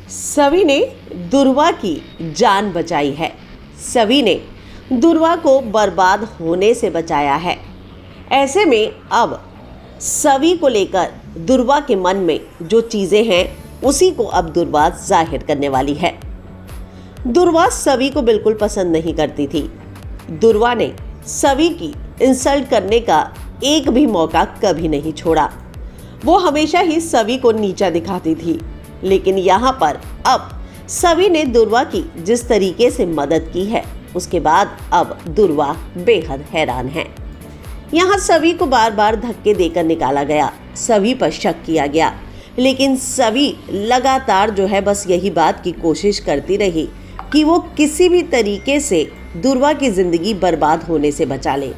सवी ने दुर्वा की जान बचाई है। सवी ने दुर्वा को बर्बाद होने से बचाया है। ऐसे में अब सवी को लेकर दुर्वा के मन में जो चीज़ें हैं उसी को अब दुर्वा जाहिर करने वाली है। दुर्वा सवी को बिल्कुल पसंद नहीं करती थी। दुर्वा ने सवी की इंसल्ट करने का एक भी मौका कभी नहीं छोड़ा। वो हमेशा ही सवी को नीचा दिखाती थी, लेकिन यहाँ पर अब सवी ने दुर्वा की जिस तरीके से मदद की है उसके बाद अब दुर्वा बेहद हैरान है। यहाँ सवी को बार बार धक्के देकर निकाला गया, सवी पर शक किया गया, लेकिन सवी लगातार जो है बस यही बात की कोशिश करती रही कि वो किसी भी तरीके से दुर्वा की ज़िंदगी बर्बाद होने से बचा ले।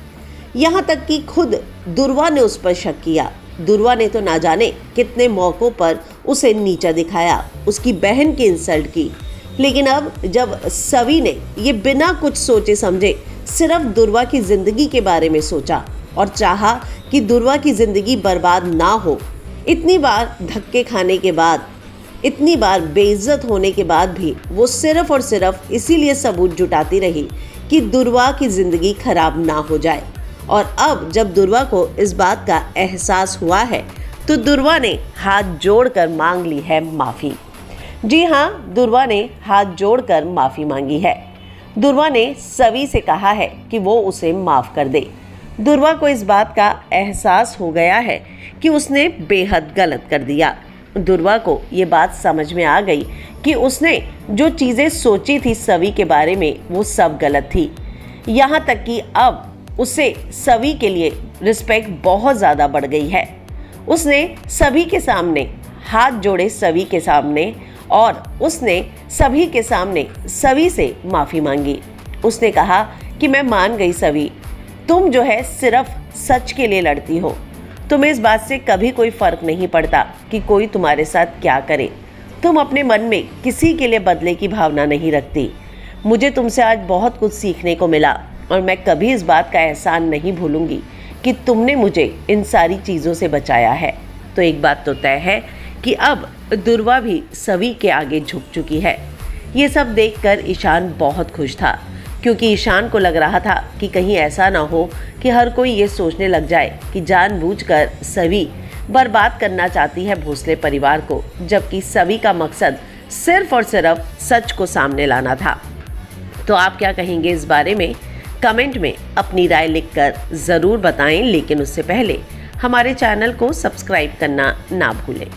यहाँ तक कि खुद दुर्वा ने उस पर शक किया। दुर्वा ने तो ना जाने कितने मौक़ों पर उसे नीचा दिखाया, उसकी बहन की इंसल्ट की, लेकिन अब जब सवी ने ये बिना कुछ सोचे समझे सिर्फ दुर्वा की ज़िंदगी के बारे में सोचा और चाहा कि दुर्वा की ज़िंदगी बर्बाद ना हो, इतनी बार धक्के खाने के बाद, इतनी बार बेइज्जत होने के बाद भी वो सिर्फ और सिर्फ इसीलिए सबूत जुटाती रही कि दुर्वा की ज़िंदगी खराब ना हो जाए। और अब जब दुर्वा को इस बात का एहसास हुआ है तो दुर्वा ने हाथ जोड़कर मांग ली है माफ़ी। जी हाँ, दुर्वा ने हाथ जोड़कर माफ़ी मांगी है। दुर्वा ने सवी से कहा है कि वो उसे माफ़ कर दे। दुर्वा को इस बात का एहसास हो गया है कि उसने बेहद गलत कर दिया। दुर्वा को ये बात समझ में आ गई कि उसने जो चीज़ें सोची थी सवी के बारे में वो सब गलत थी। यहाँ तक कि अब उसे सवी के लिए रिस्पेक्ट बहुत ज़्यादा बढ़ गई है। उसने सभी के सामने हाथ जोड़े, सवी के सामने, और उसने सभी के सामने सवी से माफ़ी मांगी। उसने कहा कि मैं मान गई सवी, तुम जो है सिर्फ सच के लिए लड़ती हो। तुम्हें इस बात से कभी कोई फ़र्क नहीं पड़ता कि कोई तुम्हारे साथ क्या करे। तुम अपने मन में किसी के लिए बदले की भावना नहीं रखती। मुझे तुमसे आज बहुत कुछ सीखने को मिला और मैं कभी इस बात का एहसान नहीं भूलूंगी कि तुमने मुझे इन सारी चीज़ों से बचाया है। तो एक बात तो तय है कि अब दुर्वा भी सवी के आगे झुक चुकी है। ये सब देखकर ईशान बहुत खुश था, क्योंकि ईशान को लग रहा था कि कहीं ऐसा ना हो कि हर कोई ये सोचने लग जाए कि जानबूझकर सवी बर्बाद करना चाहती है भोसले परिवार को, जबकि सवी का मकसद सिर्फ और सिर्फ सच को सामने लाना था। तो आप क्या कहेंगे इस बारे में? कमेंट में अपनी राय लिखकर ज़रूर बताएं, लेकिन उससे पहले हमारे चैनल को सब्सक्राइब करना ना भूलें।